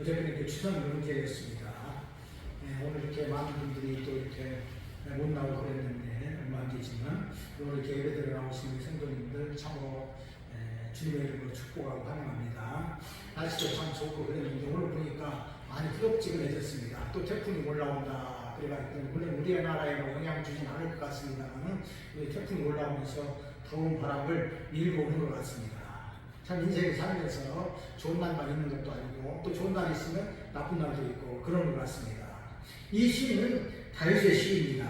어저께 이렇게 추석 명절이었습니다. 오늘 이렇게 많은 분들이 또 이렇게 못 나오고 그랬는데 얼마 안 되지만 오늘 이렇게 예배드려 나오시는 성도님들 참으로 주님의 이름으로 축복하고 환영합니다. 날씨도 참 좋고 그랬는데 오늘 보니까 많이 후덥지근해졌습니다. 또 태풍이 올라온다 그래가지고 물론 우리나라에 영향 주진 않을 것 같습니다만 태풍이 올라오면서 더운 바람을 밀고 오는 것 같습니다. 참 인생을 살면서 좋은 날만 있는 것도 아니고 또 좋은 날이 있으면 나쁜 날도 있고 그런 것 같습니다. 이 시인은 다윗의 시입니다.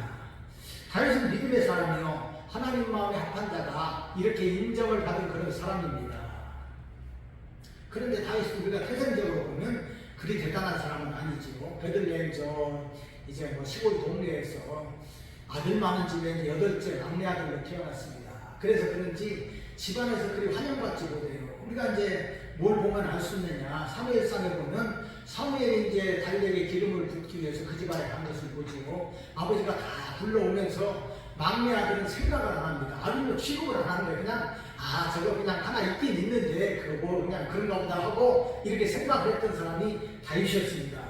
다윗은 믿음의 사람이요 하나님 마음에 합한 자가 이렇게 인정을 받은 그런 사람입니다. 그런데 다윗은 우리가 태생적으로 보면 그리 대단한 사람은 아니지요. 베들레헴 이제 시골 동네에서 아들 많은 집에 8째 막내 아들로 태어났습니다. 그래서 그런지 집안에서 그리 환영받지 못해요. 우리가 이제 뭘 보면 알 수 있느냐. 사무엘상에 보면 사무엘이 이제 다윗에게 기름을 붓기 위해서 그 집안에 간 것을 보지요. 아버지가 다 불러오면서 막내 아들은 생각을 안 합니다. 아들로 취급을 안 하는 거예요. 그냥 저거 그냥 하나 있긴 있는데 그거 뭐 그냥 그런가 보다 하고 이렇게 생각을 했던 사람이 다윗이었습니다.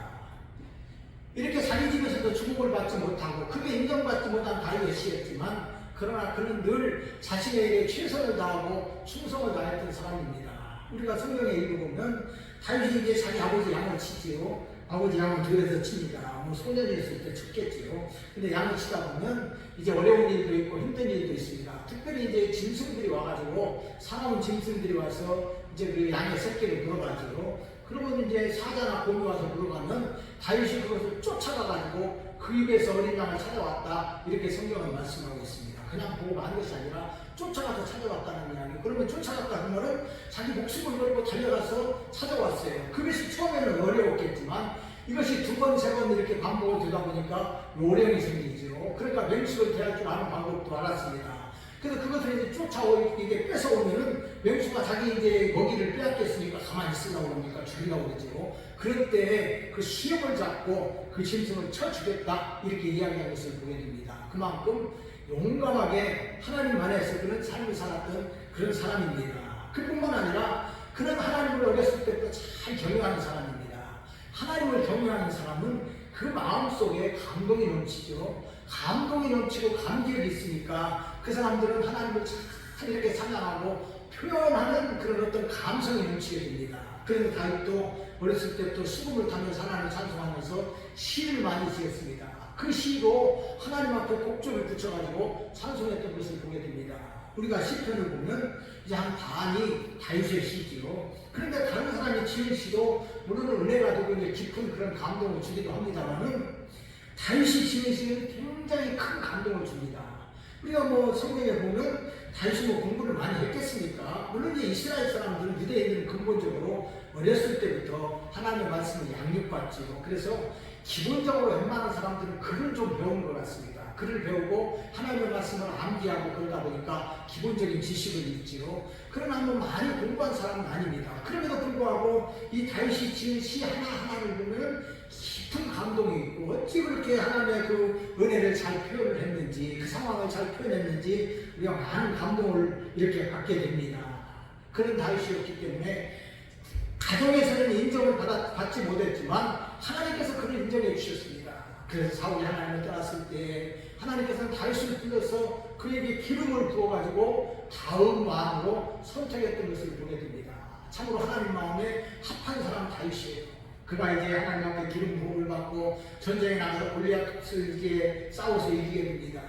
이렇게 자기 집에서도 축복을 받지 못하고 크게 인정받지 못한 다윗의 시였지만 그러나 그는 늘 자신에게 최선을 다하고 충성을 다했던 사람입니다. 우리가 성경에 읽어보면 다윗이 이제 자기 아버지 양을 치지요. 아버지 양을 들여서 칩니다. 소년이었을 때 쳤겠지요. 근데 양을 치다 보면 이제 어려운 일도 있고 힘든 일도 있습니다. 특별히 이제 짐승들이 와가지고 사나운 짐승들이 와서 이제 그 양의 새끼를 물어가지고 그러면 이제 사자나 곰이 와서 물어가면 다윗이 그것을 쫓아가가지고 그 입에서 어린 양을 찾아왔다 이렇게 성경은 말씀하고 있습니다. 그냥 보고 마는 것이 아니라 쫓아가서 찾아왔다는 이야기. 그러면 쫓아갔다 하면은 자기 목숨을 걸고 달려가서 찾아왔어요. 그것이 처음에는 어려웠겠지만 이것이 2번, 3번 이렇게 반복을 되다 보니까 요령이 생기죠. 그러니까 맹수를 대할 줄 아는 방법도 알았습니다. 그래서 그것을 이제 이게 뺏어오면은 맹수가 자기 이제 먹이를 빼앗겼으니까 가만히 있으려고 그럽니까? 죽이려고 그러죠. 그럴 때 그 시험을 잡고 그 짐승을 쳐주겠다 이렇게 이야기하는 것을 보게 됩니다. 그만큼 용감하게 하나님 안에서 그런 삶을 살았던 그런 사람입니다. 그뿐만 아니라 그는 하나님을 어렸을 때부터 잘 경외하는 사람입니다. 하나님을 경외하는 사람은 그 마음속에 감동이 넘치죠. 감동이 넘치고 감격이 있으니까 그 사람들은 하나님을 잘 이렇게 찬양하고 표현하는 그런 어떤 감성이 넘치게 됩니다. 그래서 다윗도 어렸을 때부터 수금을 타면서 하나님을 찬송하면서 시를 많이 지었습니다. 그 시로 하나님 앞에 곡조를 붙여가지고 찬송했던 것을 보게 됩니다. 우리가 시편을 보면 이제 한 반이 다윗의 시지요. 그런데 다른 사람이 지은 시도 물론 은혜가 되고 이제 깊은 그런 감동을 주기도 합니다만은 다윗이 지은 시는 굉장히 큰 감동을 줍니다. 우리가 성경에 보면 다윗이 공부를 많이 했겠습니까? 물론 이제 이스라엘 사람들은 유대인들은 근본적으로 어렸을 때부터 하나님의 말씀을 양육받지요. 그래서 기본적으로 웬만한 사람들은 글을 좀 배운 것 같습니다. 글을 배우고 하나님의 말씀을 암기하고 그러다 보니까 기본적인 지식을 읽지요. 그러나 많이 공부한 사람은 아닙니다. 그럼에도 불구하고 이 다윗이 지은 시 하나하나를 보면 깊은 감동이 있고 어찌 그렇게 하나님의 그 은혜를 잘 표현을 했는지 그 상황을 잘 표현했는지 우리가 많은 감동을 이렇게 받게 됩니다. 그런 다윗이었기 때문에 가정에서는 인정을 받지 못했지만 하나님께서 그를 인정해 주셨습니다. 그래서 사울이 하나님을 떠났을 때 하나님께서는 다윗을 불러서 그에게 기름을 부어가지고 다음 왕으로 선택했던 것을 보게 됩니다. 참으로 하나님 마음에 합한 사람 다윗이에요. 그가 이제 하나님 앞에 기름 부음을 받고 전쟁에 나가서 골리앗을 이제 싸워서 이기게 됩니다.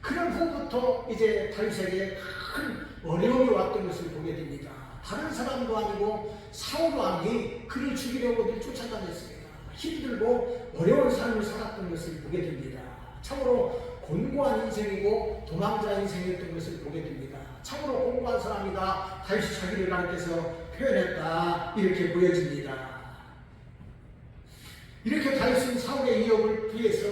그런 후부터 이제 다윗에게 큰 어려움이 왔던 것을 보게 됩니다. 다른 사람도 아니고 사울 왕이 그를 죽이려고들 쫓아다녔습니다. 힘들고 어려운 삶을 살았던 것을 보게 됩니다. 참으로 곤고한 인생이고 도망자 인생이었던 것을 보게 됩니다. 참으로 곤고한 사람이다. 다윗이 자기를 가르쳐서 표현했다. 이렇게 보여집니다. 이렇게 다윗은 사울의 위협을 피해서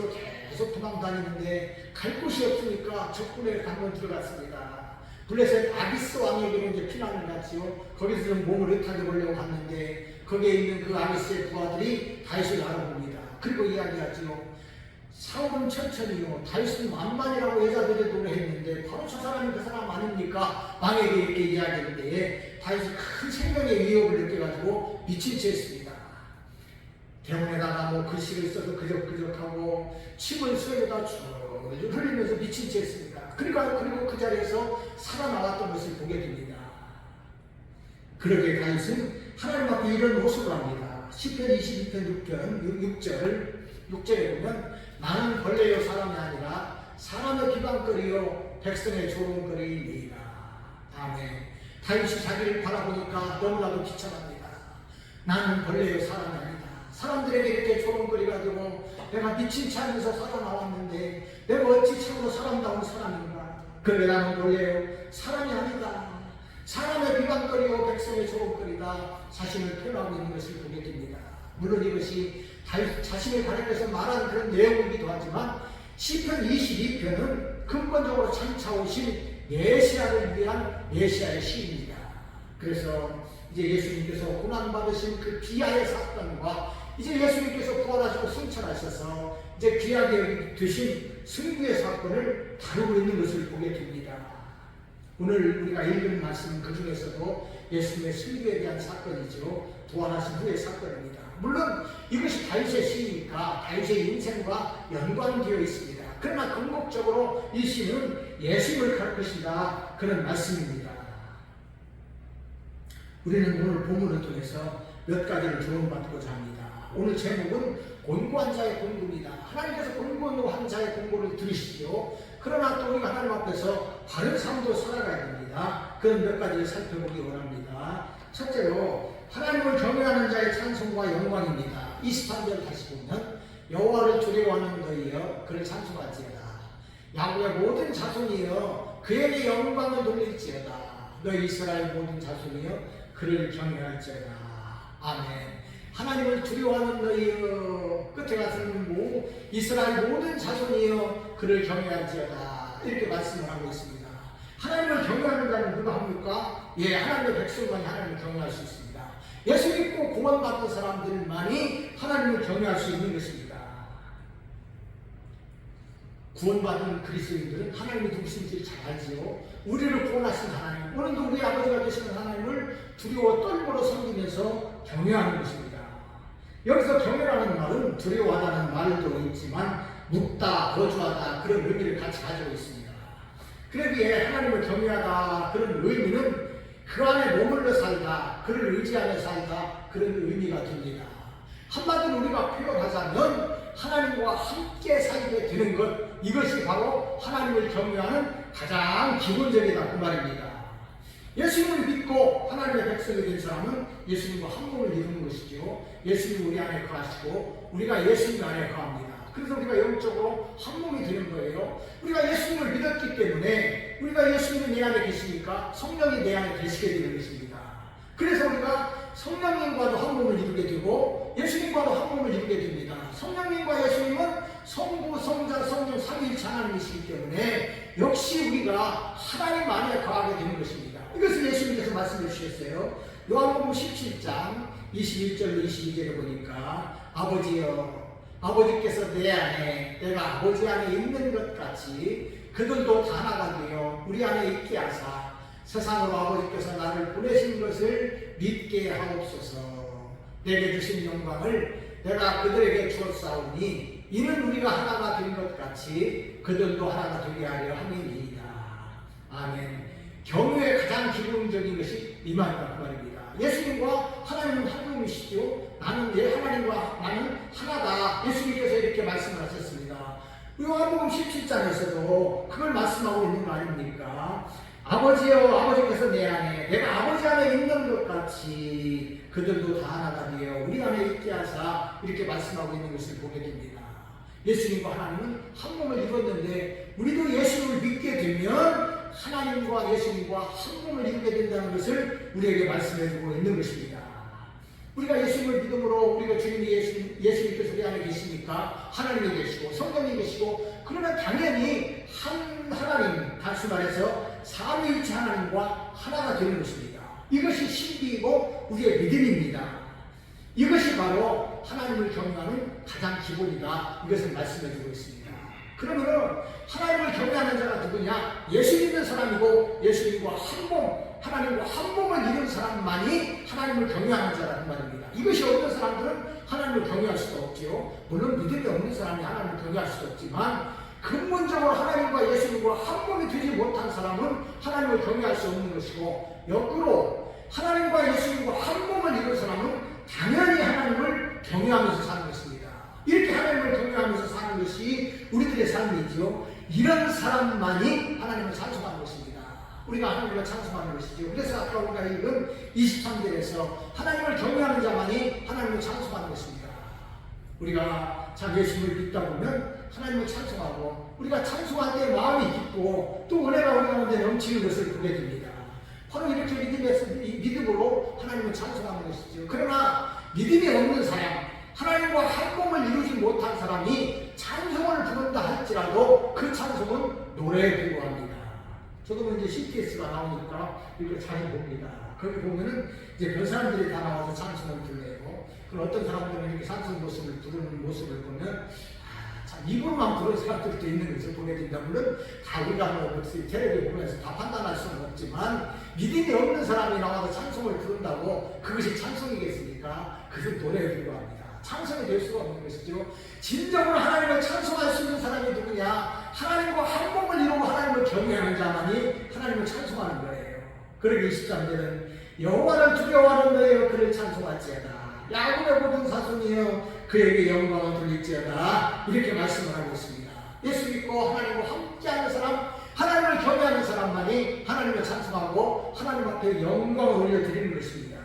계속 도망다니는데 갈 곳이 없으니까 적군에 한번 들어갔습니다. 블레셋 아기스 왕에게로 이제 피난을 갔지요. 거기서 좀 몸을 의탁해 보려고 갔는데 거기에 있는 그 아기스의 부하들이 다윗을 알아봅니다. 그리고 이야기하지요. 사울은 천천히요. 다윗은 만만이라고 여자들이 노래했는데 바로 저 사람이 그 사람 아닙니까? 왕에게 이렇게 이야기했는데 다윗이 큰 생명의 위협을 느껴가지고 미친 채 했습니다. 대문에다가 뭐 글씨를 써서 그적그적하고 침을 쇠에다 줄줄 흘리면서 미친 채 했습니다. 그리고 그 자리에서 살아나왔던 것을 보게 됩니다. 그러게 다윗은 하나님 앞에 이런 모습을 합니다. 시편 22편 6절에 보면 나는 벌레요 사람이 아니라 사람의 비방거리요 백성의 조롱거리이니라. 아멘. 다윗이 자기를 바라보니까 너무나도 비참합니다. 나는 벌레요 사람이 아니다. 사람들에게 이렇게 조롱거리가지고 내가 미친 채 하면서 살아나왔는데 내가 어찌 참으로 사람다운 사람인가. 그래 나는 벌레요 사람이 아니다. 사람의 비방거리요 백성의 조롱거리다. 자신을 표현하고 있는 것을 보게 됩니다. 물론 이것이 다윗 자신을 가리켜서 말하는 그런 내용이기도 하지만 시편 22편은 근본적으로 장차오신 메시아를 위한 메시아의 시입니다. 그래서 이제 예수님께서 고난받으신 그 비하의 사건과 이제 예수님께서 부활하시고 승천하셔서 이제 귀하게 되신 승부의 사건을 다루고 있는 것을 보게 됩니다. 오늘 우리가 읽은 말씀은 그 중에서도 예수님의 승부에 대한 사건이죠. 부활하신 후의 사건입니다. 물론 이것이 다윗의 시니까 다윗의 인생과 연관되어 있습니다. 그러나 궁극적으로 이 시는 예수님을 가르치신다 그런 말씀입니다. 우리는 오늘 본문을 통해서 몇 가지를 조언받고자 합니다. 오늘 제목은 곤고한 자의 공부입니다. 하나님께서 곤고한 자의 공부를 들으시죠. 그러나 또 우리가 하나님 앞에서 바른 삶도 살아가야 됩니다. 그런 몇 가지를 살펴보기 원합니다. 첫째로 하나님을 경외하는 자의 찬송과 영광입니다. 23절 다시 보면 여호와를 두려워하는 너희여 그를 찬송할지어다. 야곱의 모든 자손이여 그에게 영광을 돌릴지어다. 너희 이스라엘 모든 자손이여 그를 경외할지어다. 아멘. 하나님을 두려워하는 너희여 끝에 가서는 이스라엘 모든 자손이여 그를 경외할지어다. 이렇게 말씀을 하고 있습니다. 하나님을 경외하는 자는 누가 합니까? 예, 하나님의 백성만이 하나님을 경외할 수 있습니다. 예수 믿고 구원받은 사람들만이 하나님을 경외할 수 있는 것입니다. 구원받은 그리스도인들은 하나님이 누구신지 잘 알지요. 우리를 구원하신 하나님, 오늘도 우리 아버지가 되시는 하나님을 두려워 떨므로 섬기면서 경외하는 것입니다. 여기서 경외라는 말은 두려워하다는 말도 있지만 묵다, 거주하다 그런 의미를 같이 가지고 있습니다. 그러기에 하나님을 경외하다 그런 의미는 그 안에 머물러 살다, 그를 의지하며 살다 그런 의미가 됩니다. 한마디로 우리가 표현하자면 하나님과 함께 살게 되는 것, 이것이 바로 하나님을 경외하는 가장 기본적이다 그 말입니다. 예수님을 믿고 하나님의 백성이 된 사람은 예수님과 한 몸을 이루는 것이죠. 예수님 우리 안에 거하시고 우리가 예수님 안에 거합니다. 그래서 우리가 영적으로 한 몸이 되는 거예요. 우리가 예수님을 믿었기 때문에 우리가 예수님이 내 안에 계시니까 성령이 내 안에 계시게 되는 것입니다. 그래서 우리가 성령님과도 한 몸을 이루게 되고 예수님과도 한 몸을 이루게 됩니다. 성령님과 예수님은 성부, 성자, 성령 삼위일체 하나님이시기 때문에 역시 우리가 하나님 안에 거하게 되는 것입니다. 이것을 예수님께서 말씀해 주셨어요. 요한복음 17장 21절 22절에 보니까 아버지여 아버지께서 내 안에 내가 아버지 안에 있는 것 같이 그들도 다 하나가 되어 우리 안에 있게 하사 세상으로 아버지께서 나를 보내신 것을 믿게 하옵소서. 내게 주신 영광을 내가 그들에게 주었사오니 이는 우리가 하나가 된 것 같이 그들도 하나가 되게 하려 함이니이다. 아멘. 경외의 가장 기본적인 것이 이 말이다 그 말입니다. 예수님과 하나님은 한 분이시죠. 나는 하나님과 나는 하나다. 예수님께서 이렇게 말씀을 하셨습니다. 요한복음 17장에서도 그걸 말씀하고 있는 거 아닙니까? 아버지여 아버지께서 내 안에 내가 아버지 안에 있는 것 같이 그들도 다 하나가 되어 우리 안에 있게 하사 이렇게 말씀하고 있는 것을 보게 됩니다. 예수님과 하나님은 한 몸을 이뤘는데 우리도 예수님을 믿게 되면 하나님과 예수님과 한 몸을 이루게 된다는 것을 우리에게 말씀해주고 있는 것입니다. 우리가 예수님을 믿음으로 우리가 주님이 예수님께서 우리 안에 계시니까 하나님이 계시고 성령이 계시고 그러면 당연히 한 하나님, 다시 말해서 삼위일체 하나님과 하나가 되는 것입니다. 이것이 신비이고 우리의 믿음입니다. 이것이 바로 하나님을 경외하는 가장 기본이다. 이것을 말씀해주고 있습니다. 그러면은 하나님을 경외하는 자가 누구냐? 예수 믿는 사람이고 예수님과 한 몸, 하나님과 한 몸을 이룬 사람만이 하나님을 경외하는 자라는 말입니다. 이것이 없는 사람들은 하나님을 경외할 수도 없지요. 물론 믿음이 없는 사람이 하나님을 경외할 수도 없지만 근본적으로 하나님과 예수님과 한 몸이 되지 못한 사람은 하나님을 경외할 수 없는 것이고, 역으로 하나님과 예수님과 한 몸을 이룬 사람은 당연히 하나님을 경외하면서 사는 것입니다. 이렇게 하나님을 경외하면서 사는 것이 우리들의 삶이지요. 이런 사람만이 하나님을 찬송하는 것입니다. 우리가 하나님을 찬송하는 것이죠. 그래서 아까 우리가 읽은 23절에서 하나님을 경외하는 자만이 하나님을 찬송하는 것입니다. 우리가 참 예수님을 믿다 보면 하나님을 찬송하고, 우리가 찬송할 때 마음이 깊고 또 은혜가 우리 가운데 넘치는 것을 보게 됩니다. 바로 이렇게 믿음으로 하나님을 찬송하는 것이죠. 그러나 믿음이 없는 사람, 하나님과 한 몸을 이루지 못한 사람이 찬송을 부른다 할지라도 그 찬송은 노래에 불과합니다. 저도 이제 CTS가 나오니까 이걸 잘 봅니다. 거기 보면은 이제 그 사람들이 다 나와서 찬송을 불러요. 그럼 어떤 사람들은 이렇게 찬송 모습을 부르는 모습을 보면 입으로만 부르는 사람들도 있는 것을 보게 된다. 물론 다 우리가 뭐 텔레비 보면서 다 판단할 수는 없지만, 믿음이 없는 사람이 나와서 찬송을 부른다고 그것이 찬송이겠습니까? 그것은 노래에 불과합니다. 찬송이 될 수가 없는 것이죠. 진정으로 하나님을 찬송할 수 있는 사람이 누구냐? 하나님과 한 몸을 이루고 하나님을 경외하는 자만이 하나님을 찬송하는 거예요. 그러기 23절은 여호와를 두려워하는 너희여 그를 찬송할지어다. 야곱의 모든 사손이여 그에게 영광을 돌릴지어다. 이렇게 말씀을 하고 있습니다. 예수 믿고 하나님과 함께하는 사람, 하나님을 경외하는 사람만이 하나님을 찬송하고 하나님 앞에 영광을 올려드리는 것입니다.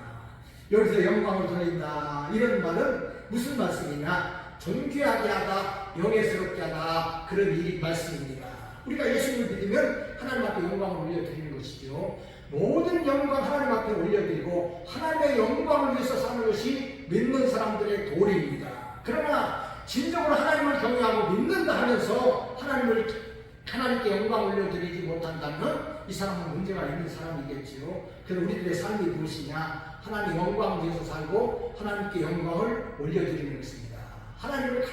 여기서 영광을 돌린다, 이런 말은 무슨 말씀이냐? 존귀하게 하다, 영예스럽게 하다, 그런 말씀입니다. 우리가 예수님을 믿으면 하나님 앞에 영광을 올려드리는 것이죠. 모든 영광 하나님 앞에 올려드리고 하나님의 영광을 위해서 사는 것이 믿는 사람들의 도리입니다. 그러나 진정으로 하나님을 경외하고 믿는다 하면서 하나님께 영광을 올려드리지 못한다면 이 사람은 문제가 있는 사람이겠지요. 그래서 우리들의 삶이 무엇이냐? 하나님의 영광을 위해서 살고 하나님께 영광을 올려드리는 것입니다. 하나님을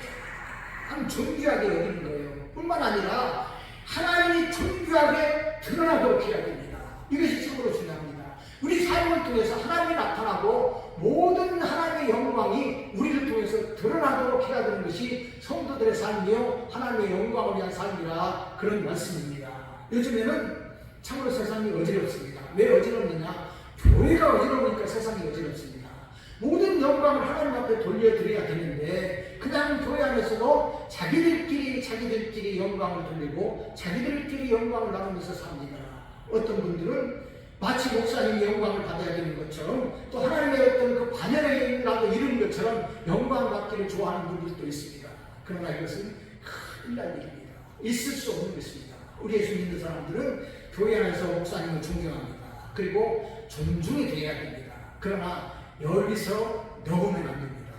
가장 존귀하게 여기는 거예요. 뿐만 아니라 하나님이 존귀하게 드러나도록 해야 됩니다. 이것이 참으로 중요합니다. 우리 삶을 통해서 하나님이 나타나고 모든 하나님의 영광이 우리를 통해서 드러나도록 해야 되는 것이 성도들의 삶이요 하나님의 영광을 위한 삶이라, 그런 말씀입니다. 요즘에는 참으로 세상이 어지럽습니다. 왜 어지럽느냐? 교회가 어지러우니까 세상이 어지럽습니다. 모든 영광을 하나님 앞에 돌려드려야 되는데 그냥 교회 안에서도 자기들끼리 영광을 돌리고 자기들끼리 영광을 나누면서 삽니다. 어떤 분들은 마치 목사님이 영광을 받아야 되는 것처럼, 또 하나님의 어떤 그 반열에라도 이룬 것처럼 영광을 받기를 좋아하는 분들도 있습니다. 그러나 이것은 큰일 날 일입니다. 있을 수 없는 것입니다. 우리 예수 믿는 사람들은 교회 안에서 목사님을 존경합니다. 그리고 존중이 돼야 됩니다. 그러나 여기서 넘으면 안 됩니다.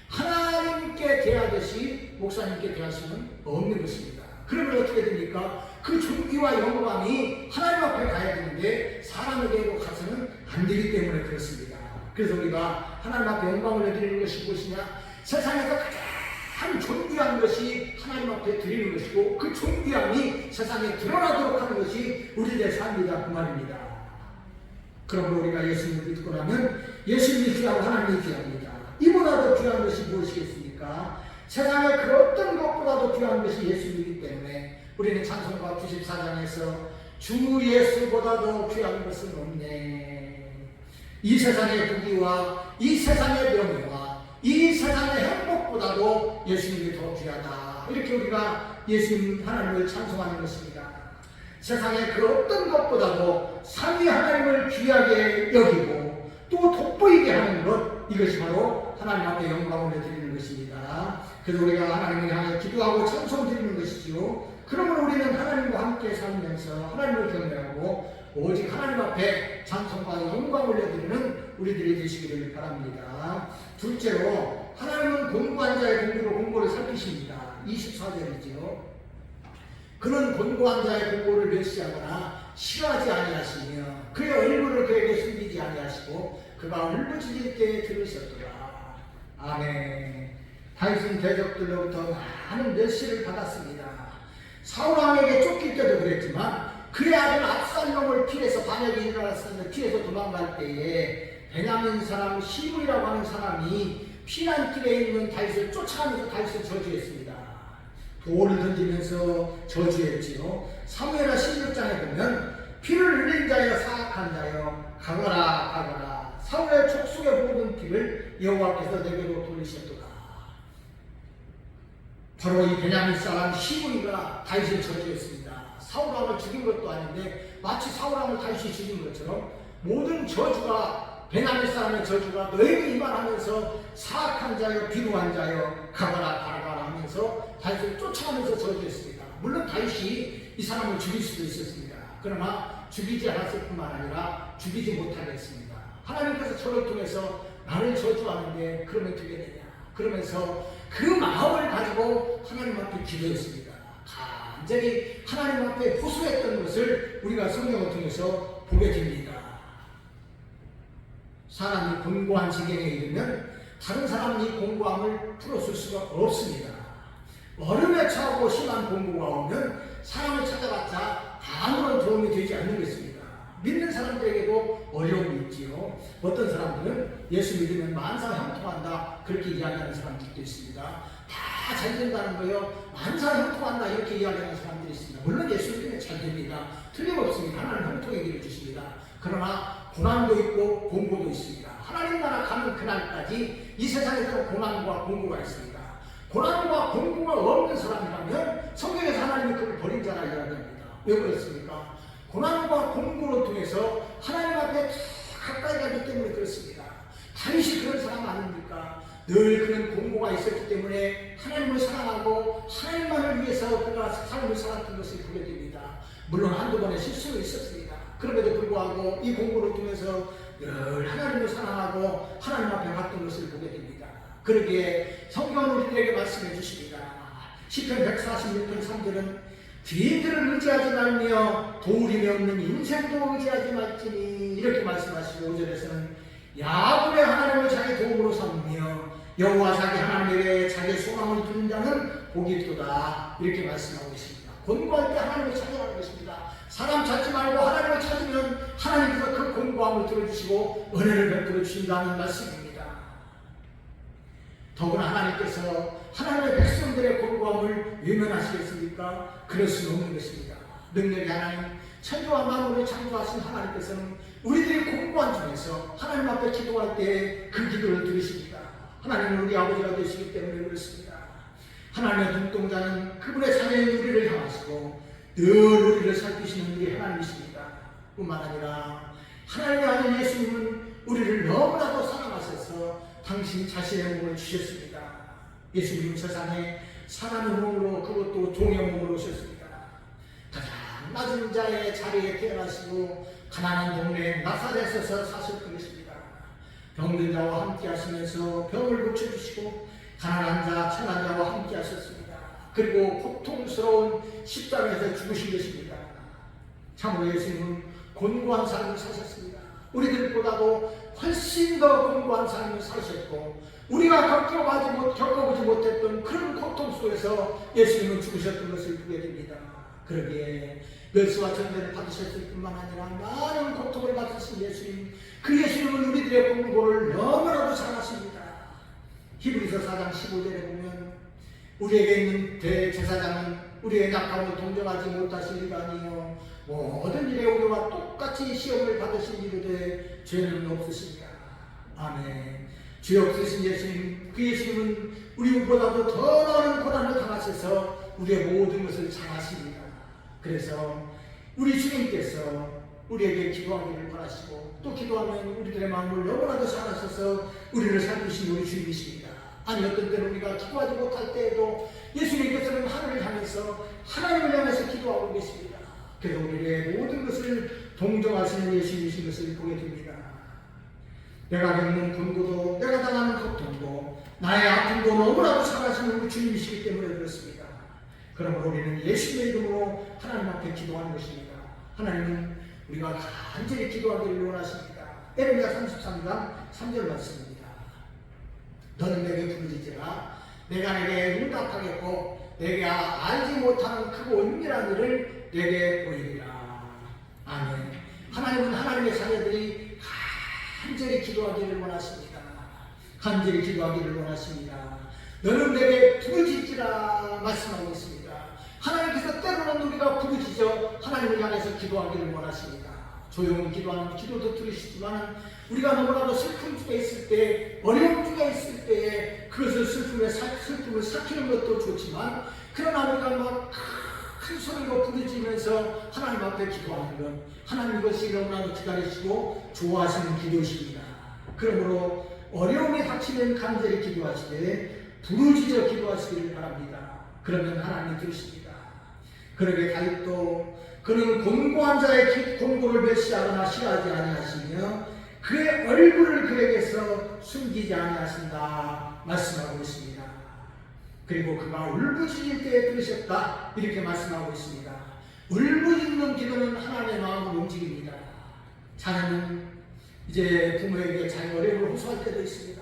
하나님께 대하듯이 목사님께 대할 수는 없는 것입니다. 그러면 어떻게 됩니까? 그 존귀와 영광이 하나님 앞에 가야 되는데 사람에게로 가서는 안 되기 때문에 그렇습니다. 그래서 우리가 하나님 앞에 영광을 드리는 것이 무엇이냐? 세상에서 가장 존귀한 것이 하나님 앞에 드리는 것이고, 그 존귀함이 세상에 드러나도록 하는 것이 우리들의 삶이다, 그 말입니다. 그러므로 우리가 예수님을 믿고 나면 예수님이 귀하고 하나님이 귀합니다. 이보다 더 귀한 것이 무엇이겠습니까? 세상에 그 어떤 것보다도 귀한 것이 예수님이기 때문에 우리는 찬송가 94장에서 주 예수보다 더 귀한 것은 없네. 이 세상의 부귀와 이 세상의 명예와 이 세상의 행복보다도 예수님이 더 귀하다. 이렇게 우리가 예수님 하나님을 찬송하는 것입니다. 세상의 그 어떤 것보다도 삼위 하나님을 귀하게 여기고 또 돋보이게 하는 것, 이것이 바로 하나님 앞에 영광을 드리는 것입니다. 그래서 우리가 하나님을 향해 기도하고 찬송 드리는 것이지요. 그러면 우리는 하나님과 함께 살면서 하나님을 경외하고 오직 하나님 앞에 찬송과 영광을 올려드리는 우리들이 되시기를 바랍니다. 둘째로, 하나님은 곤고한 자의 공고로 공고를 살피십니다. 24절이지요. 그는 곤고한 자의 공고를 멸시하거나 싫어하지 아니하시며 그의 얼굴을 그에게 숨기지 아니하시고 그가 울부짖을 때에 들으셨도다. 아멘. 다윗은 대적들로부터 많은 멸시를 받았습니다. 사울왕에게 쫓길 때도 그랬지만 그의 아들 압살롬을 피해서 반역이 일어났으면 피해서 도망갈 때에 베냐민 사람 시므이라고 하는 사람이 피난길에 있는 다윗을 쫓아가면서 다윗을 저주했습니다. 돌을 던지면서 저주했지요. 사무엘하 16장에 보면 피를 흘린 자여 사악한 자여 가거라 가거라 사울의 족속의 모든 피를 여호와께서 내게로 돌리셨도다. 바로 이 베냐민 사람 시므이가 다윗을 저주했습니다. 사울왕을 죽인 것도 아닌데 마치 사울왕을 다윗이 죽인 것처럼 모든 저주가 베냐민 사람의 저주가 너에게 임하면서 사악한 자여 비루한 자여 가거라 가거라 하면서 다윗을 쫓아가면서 저주했습니다. 물론 다윗이 이 사람을 죽일 수도 있었습니다. 그러나 죽이지 않았을 뿐만 아니라 죽이지 못하게 했습니다. 하나님께서 저를 통해서 나를 저주하는데 그러면 되겠느냐 그러면서 그 마음을 가지고 하나님 앞에 기도했습니다. 간절히 하나님 앞에 호소했던 것을 우리가 성경을 통해서 보게 됩니다. 사람이 공고한 지경에 이르면 다른 사람이 이 공고함을 풀어줄 수가 없습니다. 얼음에 차고 심한 공고가 오면 사람을 찾아봤자 아무런 도움이 되지 않는 것입니다. 믿는 사람들에게도 어려움이 있지요. 어떤 사람들은 예수 믿으면 만사형통한다 그렇게 이야기하는 사람들도 있습니다. 다 잘 된다는 거요. 만사형통한다 이렇게 이야기하는 사람들이 있습니다. 물론 예수 믿으면 잘 됩니다. 틀림없습니다. 하나님 형통의 길을 주십니다. 그러나 고난도 있고 공고도 있습니다. 하나님 나라 가는 그날까지 이 세상에서는 고난과 공고가 있습니다. 고난과 공고가 없는 사람이라면 성경에서 하나님이 그를 버린 자라 이야기합니다. 왜 그렇습니까? 고난과 공고를 통해서 하나님 앞에 가까이 가기 때문에 그렇습니다. 다윗이 그런 사람 아닙니까? 늘 그는 공고가 있었기 때문에 하나님을 사랑하고 하나님만을 위해서 그가 삶을 살았던 것을 보게 됩니다. 물론 한두 번의 실수가 있었습니다. 그럼에도 불구하고 이 공고를 통해서 늘 하나님을 사랑하고 하나님 앞에 갔던 것을 보게 됩니다. 그러기에 성경은 우리에게 말씀해 주십니다. 시편 146편 3절은 뒤인들을 의지하지 말며 도울임이 없는 인생도 의지하지 말지니 이렇게 말씀하시고 5절에서는 야곱의 하나님을 자기 도움으로 삼으며 여호와 자기 하나님에게 자기 소망을 두는 자는 복이 있도다 이렇게 말씀하고 있습니다. 공고할 때 하나님을 찾아가는 것입니다. 사람 찾지 말고 하나님을 찾으면 하나님께서 그 공고함을 들어주시고 은혜를 베풀어 주신다는 말씀입니다. 더구나 하나님께서 하나님의 백성들의 공고함을 외면하시겠습니까? 그럴 수는 없는 것입니다. 능력의 하나님, 천지와 만물을 창조하신 하나님께서는 우리들이 공고한 중에서 하나님 앞에 기도할 때 그 기도를 들으십니다. 하나님은 우리 아버지가 되시기 때문에 그렇습니다. 하나님의 눈동자는 그분의 자녀인 우리를 향하시고 늘 우리를 살피시는 우리 하나님이십니다. 뿐만 아니라 하나님의 아들 예수님은 우리를 너무나도 사랑하셔서 당신 자신의 몸을 주셨습니다. 예수님은 세상에 사람의 몸으로 그것도 종의 몸으로 오셨습니다. 가장 낮은 자의 자리에 태어나시고 가난한 동네 나사렛에서 사셨던 것입니다. 병든 자와 함께 하시면서 병을 고쳐주시고 가난한 자, 천한 자와 함께 하셨습니다. 그리고 고통스러운 십자가에서 죽으신 것입니다. 참으로 예수님은 곤고한 삶을 사셨습니다. 우리들보다도 훨씬 더 곤고한 삶을 사셨고 우리가 겪어보지 못했던 그런 고통 속에서 예수님은 죽으셨던 것을 보게 됩니다. 그러기에 멸시와 전대를 받으셨을 뿐만 아니라 많은 고통을 받으신 예수님, 그 예수님은 우리들의 공고를 너무나도 잘하십니다. 히브리서 4장 15절에 보면 우리에게 있는 대제사장은 우리의 약함을 동정하지 못하실 리가 아니요 모든 일에 우리와 똑같이 시험을 받으신 이르되 죄는 없으십니다. 아멘. 죄 없으신 예수님, 그 예수님은 우리보다도 더 많은 고난을 당하셔서 우리의 모든 것을 잘하십니다. 그래서 우리 주님께서 우리에게 기도하기를 바라시고 또 기도하면 우리들의 마음을 너무나도 잘하셔서 우리를 살피신 우리 주님이십니다. 아니 어떤 때는 우리가 기도하지 못할 때에도 예수님께서는 하늘을 향해서 하나님을 향해서 기도하고 계십니다. 그래서 우리의 모든 것을 동정하시는 예수님이신 것을 보게 됩니다. 내가 겪는 분고도 내가 당하는 고통도 나의 아픔도 너무나도 잘하시는 우리 주님이시기 때문에 그렇습니다. 그러므로 우리는 예수님의 이름으로 하나님 앞에 기도하는 것입니다. 하나님은 우리가 간절히 기도하기를 원하십니다. 에레미야 33장 3절 말씀입니다. 너는 내게 부르짖으라 내가 내게 응답하겠고 내게 알지 못하는 크고 은밀한 일을 내게 보이리라. 아멘. 하나님은 하나님의 자녀들이 간절히 기도하기를 원하십니다. 간절히 기도하기를 원하십니다. 너는 내게 부르짖지라 말씀하고 있습니다. 하나님께서 때로는 우리가 부르짖어 하나님을 향해서 기도하기를 원하십니다. 조용히 기도하는 기도도 들으시지만 우리가 너무나도 슬픔 중에 있을 때, 어려움 중에 있을 때에 그것을 슬픔을 삭히는 것도 좋지만, 그러나 우리가 막 큰 소리로 부르짖으면서 하나님 앞에 기도하는 것, 하나님 이것이 너무나도 기다리시고 좋아하시는 기도십니다. 그러므로 어려움이 닥치면 간절히 기도하시되 부르짖어 기도하시기를 바랍니다. 그러면 하나님이 들으십니다. 그러게 다윗도 그는 곤고한 자의 곤고를 멸시하거나 싫어하지 아니하시며 그의 얼굴을 그에게서 숨기지 아니하신다 말씀하고 있습니다. 그리고 그가 울부짖을 때에 들으셨다 이렇게 말씀하고 있습니다. 울부짖는 기도는 하나님의 마음을 움직입니다. 자녀는 이제 부모에게 자기 어려움을 호소할 때도 있습니다.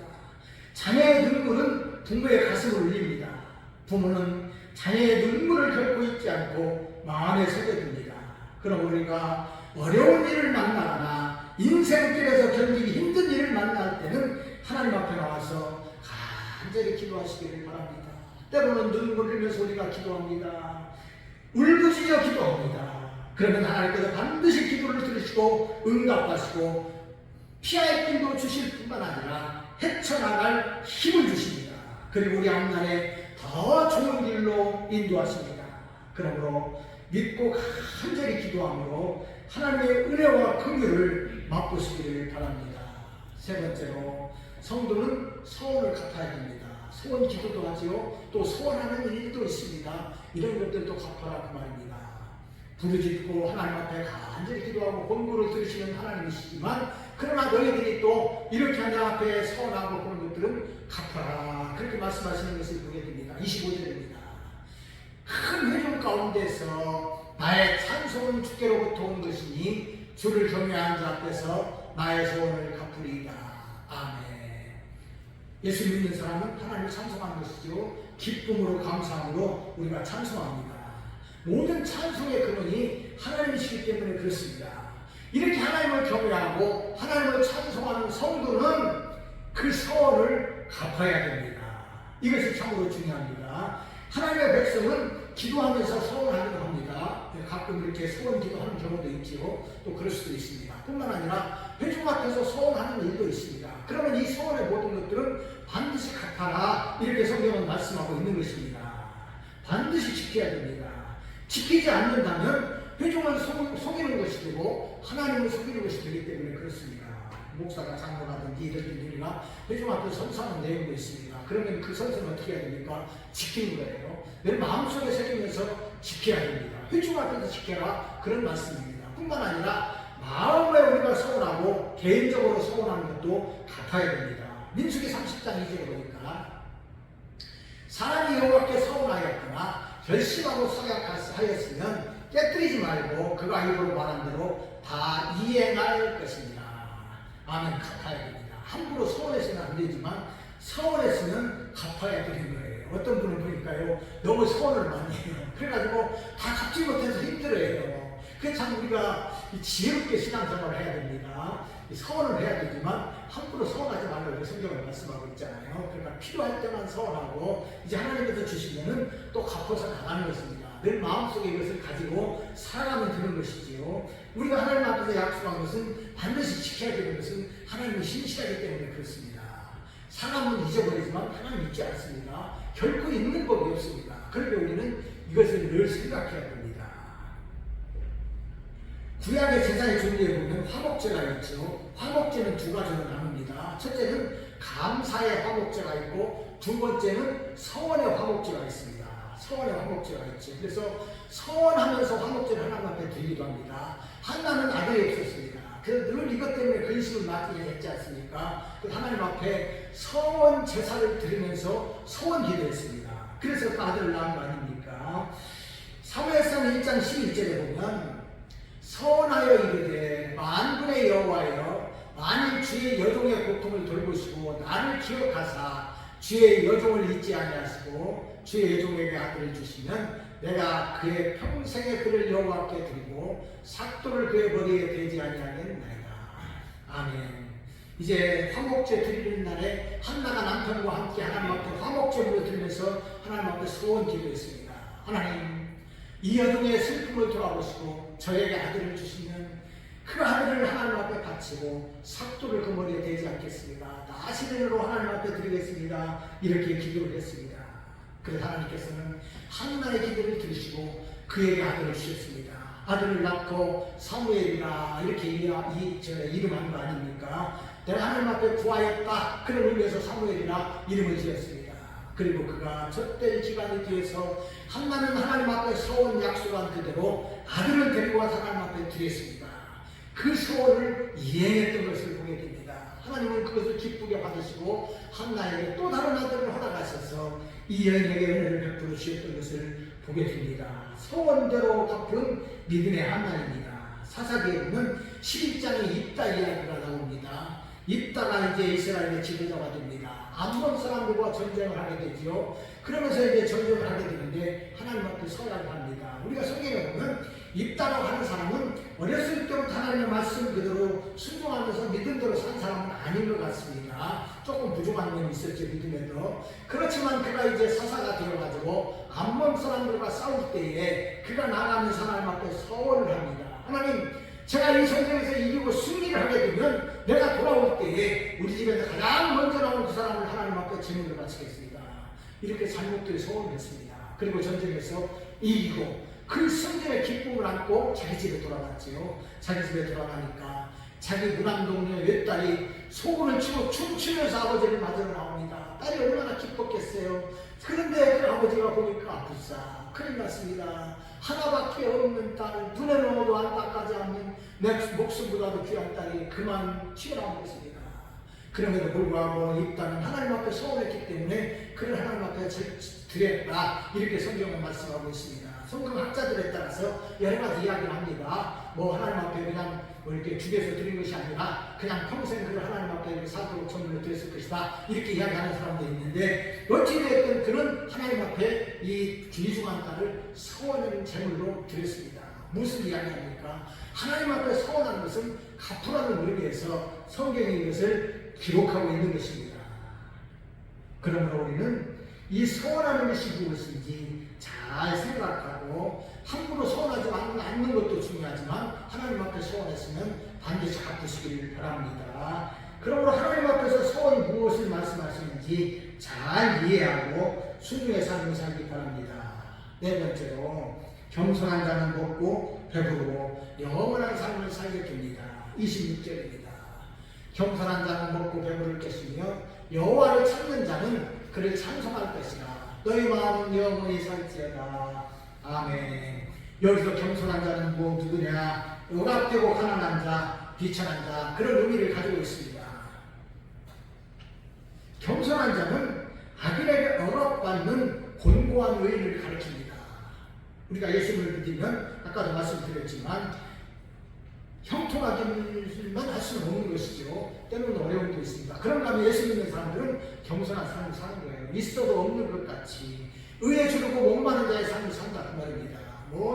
자녀의 눈물은 부모의 가슴을 울립니다. 부모는 자녀의 눈물을 결코 잊지 않고 마음에 새겨둡니다. 그럼 우리가 어려운 일을 만나거나 인생길에서 견디기 힘든 일을 만날 때는 하나님 앞에 나와서 간절히 기도하시기를 바랍니다. 때로는 눈물 흘리면서 우리가 기도합니다. 울부짖어 기도합니다. 그러면 하나님께서 반드시 기도를 들으시고 응답하시고 피할 길도 주실 뿐만 아니라 헤쳐나갈 힘을 주십니다. 그리고 우리 앞날에 더 좋은 길로 인도하십니다. 그러므로 믿고 간절히 기도함으로 하나님의 은혜와 긍휼을 맛보시기를 바랍니다. 세 번째로 성도는 소원을 갚아야 됩니다. 소원 기도도 하지요. 또 소원하는 일도 있습니다. 이런 것들도 갚아라 그 말입니다. 부르짖고 하나님 앞에 간절히 기도하고 권고를 들으시는 하나님이시지만 그러나 너희들이 또 이렇게 하나님 앞에 서원하고 그런 것들은 갚아라 그렇게 말씀하시는 것을 보게 됩니다. 25절입니다. 큰 회중 가운데서 나의 찬송은 주께로부터 온 것이니 주를 경외하는 자 앞에서 나의 소원을 갚으리이다. 아멘. 예수 믿는 사람은 하나님을 찬송하는 것이죠. 기쁨으로 감사함으로 우리가 찬송합니다. 모든 찬송의 근원이 하나님이시기 때문에 그렇습니다. 이렇게 하나님을 경외하고 하나님을 찬송하는 성도는 그 소원을 갚아야 됩니다. 이것이 참으로 중요합니다. 하나님의 백성은 기도하면서 소원하기도 합니다. 가끔 이렇게 소원 기도하는 경우도 있지요. 또 그럴 수도 있습니다. 뿐만 아니라 회중 앞에서 소원하는 일도 있습니다. 그러면 이 소원의 모든 것들은 반드시 갚아라 이렇게 성경은 말씀하고 있는 것입니다. 반드시 지켜야 됩니다. 지키지 않는다면 회중을 속이는 것이 되고 하나님을 속이는 것이 되기 때문에 그렇습니다. 목사가 장로라든지 이런 분들이나 회중 앞에 선서하는 내용도 있습니다. 그러면 그 선서는 어떻게 해야 됩니까? 지키는 거예요. 내 마음속에 새기면서 지켜야 됩니다. 회중 앞에서 지켜라 그런 말씀입니다. 뿐만 아니라 마음에 우리가 소원하고 개인적으로 소원하는 것도 갚아야 됩니다. 민수기 30장 2절에 보니까 사람이 여호와께 소원하였거나 결심하고 서약하였으면 깨뜨리지 말고 그가 입으로 말한 대로 다 이행할 것입니다. 아멘. 갚아야 됩니다. 함부로 소원해서는 안 되지만 소원했으면 갚아야 되는 거예요. 어떤 분은 보니까요 너무 소원을 많이 해요. 그래가지고 다 갚지 못해서 힘들어해요. 그래서 참 우리가 지혜롭게 신앙생활을 해야 됩니다. 소원을 해야 되지만 함부로 소원하지 말라고 성경을 말씀하고 있잖아요. 그러니까 필요할 때만 소원하고 이제 하나님께서 주시면은 또 갚아서 나가는 것입니다. 늘 마음속에 이것을 가지고 살아가면 되는 것이지요. 우리가 하나님 앞에서 약속한 것은 반드시 지켜야 되는 것은 하나님이 신실하기 때문에 그렇습니다. 사람은 잊어버리지만 하나님 잊지 않습니다. 결코 잊는 법이 없습니다. 그러니까 우리는 이것을 늘 생각해야 됩니다. 구약의 제사의 종류에 보면 화목제가 있죠. 화목제는 두 가지로 나눕니다. 첫째는 감사의 화목제가 있고 두 번째는 서원의 화목제가 있습니다. 서원의 화목제가 있죠. 그래서 서원하면서 화목제를 하나님 앞에 드리기도 합니다. 한나는 아들이 없었습니다. 그래서 늘 이것 때문에 근심을 맡게 했지 않습니까? 하나님 앞에 서원 제사를 드리면서 서원 기도했습니다. 그래서 그 아들을 낳은 거 아닙니까? 사무엘상 1장 11절에 보면 서원하여 이르되 만군의 여호와여 만일 주의 여종의 고통을 돌보시고 나를 기억하사 주의 여종을 잊지 아니하시고 주의 여종에게 아들을 주시면 내가 그의 평생에 그를 여호와께 드리고 삭도를 그의 머리에 대지 아니하겠나이다. 아멘. 이제 화목제 드리는 날에 한나가 남편과 함께 하나님 앞에 화목제물을 드리면서 하나님 앞에 소원 기도했습니다. 하나님, 이 여종의 슬픔을 돌아보시고 저에게 아들을 주시면 그 아들을 하나님 앞에 바치고 삭도를 그 머리에 대지 않겠습니다. 나 시대로 하나님 앞에 드리겠습니다. 이렇게 기도를 했습니다. 그래서 하나님께서는 한나의 기도를 들으시고 그에게 아들을 주셨습니다. 아들을 낳고 사무엘이라 이렇게 이름한 거 아닙니까? 내가 하나님 앞에 구하였다. 그런 의미에서 사무엘이라 이름을 지었습니다. 그리고 그가 젖될 기간이 뒤에서 한나는 하나님 앞에 소원 약속한 그대로 아들을 데리고 와서 하나님 앞에 드렸습니다. 그 소원을 이행했던 것을 보게 됩니다. 하나님은 그것을 기쁘게 받으시고 한나에게 또 다른 아들을 허락하셔서 이 여인에게 은혜를 베풀어 주셨던 것을 보게 됩니다. 소원대로 갚은 믿음의 한나입니다. 사사기에 보면 11장에 입다 이야기가 나옵니다. 입다가 이제 이스라엘의 지도자가 됩니다. 암몬 사람들과 전쟁을 하게 되죠. 그러면서 이제 전쟁을 하게 되는데 하나님 앞에 서라고 합니다. 우리가 성경에 보면 입다라고 하는 사람은 어렸을 때부터 하나님의 말씀 그대로 순종하면서 믿음대로 산 사람은 아닌 것 같습니다. 조금 부족한 면이 있었죠, 믿음에도. 그렇지만 그가 이제 사사가 되어가지고 암몬 사람들과 싸울 때에 그가 나가면서 하나님 앞에 서원을 합니다. 하나님, 제가 이 전쟁에서 이기고 승리를 하게 되면 내가 돌아올 때에 우리 집에서 가장 먼저 나온 그 사람을 하나님 앞에 제물을 바치겠습니다. 이렇게 잘못된 소원을 했습니다. 그리고 전쟁에서 이기고 그 승전의 기쁨을 안고 자기 집에 돌아갔지요. 자기 집에 돌아가니까 자기 무남동녀 외딸이 소문을 치고 춤추면서 아버지를 맞으러 나옵니다. 딸이 얼마나 기뻤겠어요. 그런데 그 아버지가 보니까 아프사 큰일 났습니다. 하나밖에 없는 딸을 눈에 넣어도 안타까지 않는 내 목숨보다도 귀한 딸이 그만 튀어나온 것입니다. 그럼에도 불구하고 입다는 하나님 앞에 소원했기 때문에 그를 하나님 앞에 드렸다. 이렇게 성경은 말씀하고 있습니다. 성경학자들에 따라서 여러 가지 이야기를 합니다. 하나님 앞에 그냥 이렇게 죽여서 드린 것이 아니라 그냥 평생 그를 하나님 앞에 이렇게 사도록 전물로 드렸을 것이다. 이렇게 이야기하는 사람도 있는데 어찌되었든 그는 하나님 앞에 이 귀중한 딸을 소원의 제물로 드렸습니다. 무슨 이야기합니까? 하나님 앞에 소원하는 것은 갚으라는 의미에서 성경이 이것을 기록하고 있는 것입니다. 그러므로 우리는 이 소원하는 것이 무엇인지 잘 생각하고 함부로 소원하지 않는 것도 중요하지만 하나님 앞에 소원했으면 반드시 갚으시기를 바랍니다. 그러므로 하나님 앞에서 소원이 무엇을 말씀하시는지 잘 이해하고 순종의 삶을 살기 바랍니다. 네 번째로 겸손한 자는 먹고 배부르고 영원한 삶을 살게 됩니다. 26절입니다. 겸손한 자는 먹고 배부를 것이며 여호와를 찾는 자는 그를 찬송할 것이라. 너희 마음은 영원히 살지어다. 아멘. 여기서 겸손한 자는 누구냐? 억압되고 가난한 자, 비천한 자, 그런 의미를 가지고 있습니다. 겸손한 자는 악인에게 억압받는 곤고한 의인을 가르칩니다. 우리가 예수님을 믿으면 아까도 말씀드렸지만 형통하기만 할 수는 없는 것이죠. 때로는 어려움도 있습니다. 그런가 하면 예수 믿는 사람들은 겸손한 삶을 사는 거예요. 있어도 없는 것 같이 의에 주르고 목마른 자의 삶을 산다 그 말입니다.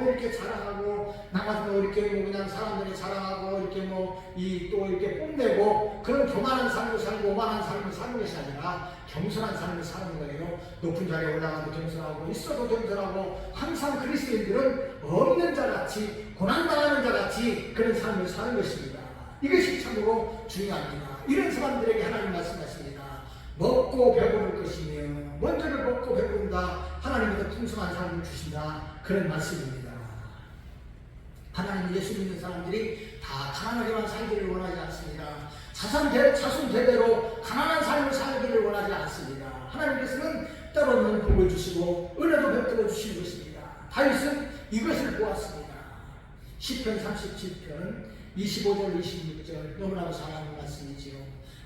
이렇게 자랑하고 나가서 이렇게 그냥 사람들이 자랑하고 이렇게 또 이렇게 뽐내고 그런 교만한 삶을 살고 오만한 삶을 사는 것이 아니라 겸손한 삶을 사는 거예요. 높은 자리에 올라가도 겸손하고 있어도 겸손하고 항상 그리스도인들은 없는 자같이 고난당하는 자같이 그런 삶을 사는 것입니다. 이것이 참으로 중요합니다. 이런 사람들에게 하나님 말씀하십니다. 먹고 배부를 것이며 먼저를 먹고 배부른다. 하나님께서 풍성한 삶을 주신다. 그런 말씀입니다. 하나님은 예수 믿는 사람들이 다 가난하게만 살기를 원하지 않습니다. 자손 대대로 가난한 삶을 살기를 원하지 않습니다. 하나님께서는 때로는 복을 주시고 은혜도 베풀어 주시는 것입니다. 다윗은 이것을 보았습니다. 시편 37편 25절 26절 너무나도 사랑하는 말씀이지요.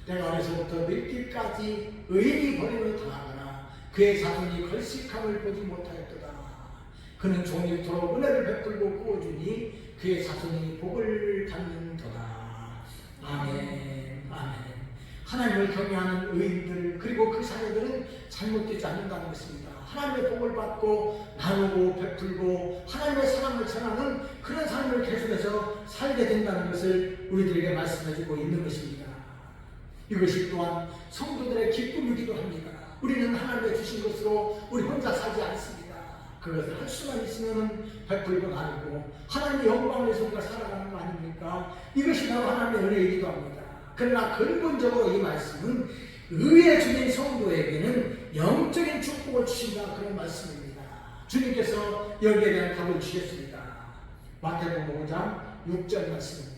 내가 어려서부터 늙기까지 의인이 버림을 당하거나 그의 자손이 걸식함을 보지 못하였도다. 그는 종일토록 은혜를 베풀고 구워주니 그의 자손이 복을 받는도다. 아멘. 아멘. 하나님을 경외하는 의인들 그리고 그 자녀들은 잘못되지 않는다는 것입니다. 하나님의 복을 받고 나누고 베풀고 하나님의 사랑을 전하는 그런 삶을 계속해서 살게 된다는 것을 우리들에게 말씀해주고 있는 것입니다. 이것이 또한 성도들의 기쁨이기도 합니다. 우리는 하나님의 주신 것으로 우리 혼자 살지 않습니다. 그것을 할 수만 있으면 베풀고 나누고 하나님의 영광을 위해서 우리가 살아가는 거 아닙니까? 이것이 바로 하나님의 은혜이기도 합니다. 그러나 근본적으로 이 말씀은 의의 주인 성도에게는 영적인 축복을 주신다 그런 말씀입니다. 주님께서 여기에 대한 답을 주셨습니다. 마태복음 5장 6절 말씀입니다.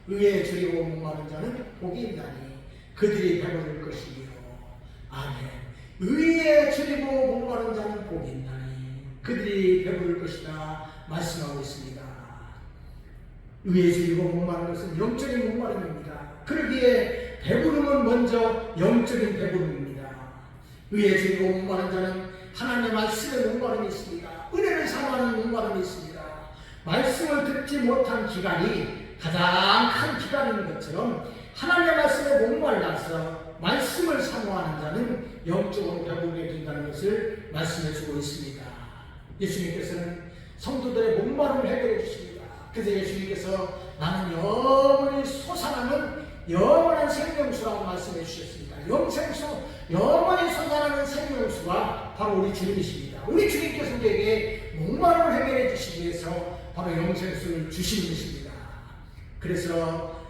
의에 줄이고 목마른 자는 복이 있나니 그들이 배부를 것이요. 아멘. 의에 줄이고 목마른 자는 복이 있나니 그들이 배부를 것이다 말씀하고 있습니다. 의에 줄이고 목마른 것은 영적인 목마름입니다. 그러기에 배부름은 먼저 영적인 배부름입니다. 의에 줄이고 목마른 자는 하나님의 말씀에 목마름이 있습니다. 은혜를 사모하는 목마름이 있습니다. 말씀을 듣지 못한 기간이 가장 큰 기간인 것처럼 하나님의 말씀에 목말라서 말씀을 사모하는 자는 영적으로 배부르게 된다는 것을 말씀해주고 있습니다. 예수님께서는 성도들의 목마름을 해결해 주십니다. 그래서 예수님께서 나는 영원히 솟아나는 영원한 생명수라고 말씀해 주셨습니다. 영생수, 영원히 솟아나는 생명수가 바로 우리 주님이십니다. 우리 주님께서 우리에게 목마름을 해결해 주시기 위해서 바로 영생수를 주시는 것입니다. 그래서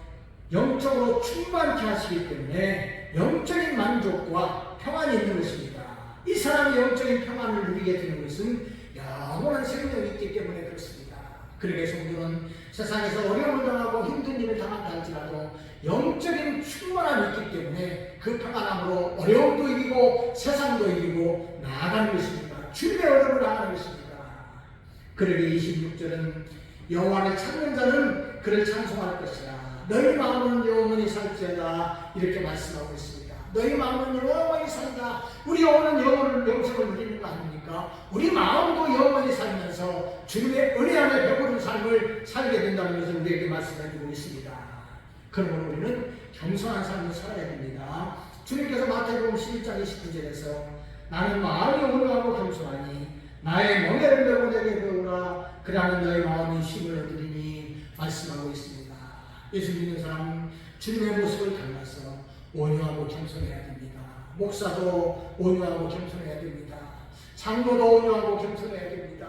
영적으로 충만케 하시기 때문에 영적인 만족과 평안이 있는 것입니다. 이 사람이 영적인 평안을 누리게 되는 것은 영원한 생명이 있기 때문에 그렇습니다. 그러게 성도는 세상에서 어려움을 당하고 힘든 일을 당한다 할지라도 영적인 충만함이 있기 때문에 그 평안함으로 어려움도 이기고 세상도 이기고 나아가는 것입니다. 주님의 어려움을 나아가는 것입니다. 그러게 26절은 여호와를 찾는 자는 그를 찬송할 것이라 너희 마음은 영원히 살지어다 이렇게 말씀하고 있습니다. 너희 마음은 영원히 산다. 우리 영혼은 영생을 누리는 거 아닙니까? 우리 마음도 영원히 살면서 주님의 은혜 안에 배부른 삶을 살게 된다는 것을 우리에게 말씀해주고 있습니다. 그러므로 우리는 겸손한 삶을 살아야 됩니다. 주님께서 마태복음 11장 29절에서 나는 마음이 온유하고 겸손하니 나의 명예를 메고 내게 배우라 그러하는 너희 마음이 힘을 얻으리니 말씀하고 있습니다. 예수 믿는 사람은 주님의 모습을 닮아서 온유하고 겸손해야 됩니다. 목사도 온유하고 겸손해야 됩니다. 장로도 온유하고 겸손해야 됩니다.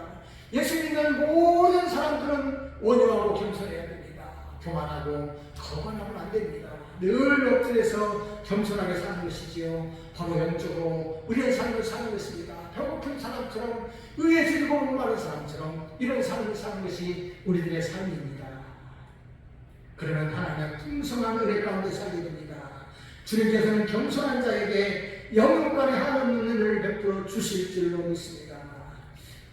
예수 믿는 모든 사람들은 온유하고 겸손해야 됩니다. 교만하고 거만하면 안 됩니다. 늘 엎드려서 겸손하게 사는 것이지요. 바로 영적으로 우리의 삶을 사는 것입니다. 배고픈 사람처럼 의에 줄이고 목마른 사람처럼 이런 삶을 사는 것이 우리들의 삶입니다. 그러면 하나님의 풍성한 은혜 가운데 살게 됩니다. 주님께서는 겸손한 자에게 영육간에 한없는 은혜를 베풀어 주실 줄로 믿습니다.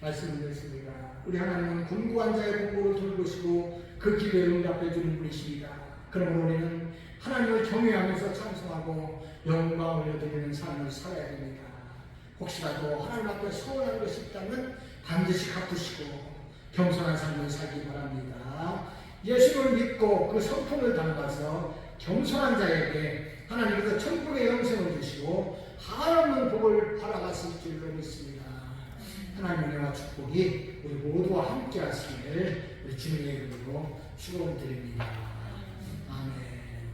말씀드렸습니다. 우리 하나님은 궁구한 자의 공고를 돌보시고 그 기도에 응답해 주는 분이십니다. 그러므로 우리는 하나님을 경외하면서 찬송하고 영광을 올려드리는 삶을 살아야 됩니다. 혹시라도 하나님 앞에 서운한 것이 있다면 반드시 갚으시고 겸손한 삶을 살기 바랍니다. 예수를 믿고 그 성품을 담아서 겸손한 자에게 하나님께서 천국의 영생을 주시고 한없는 복을 받아가실 줄로 믿습니다. 하나님의 은혜와 축복이 우리 모두와 함께 하시기를 우리 주님의 이름으로 축원드립니다. 아멘.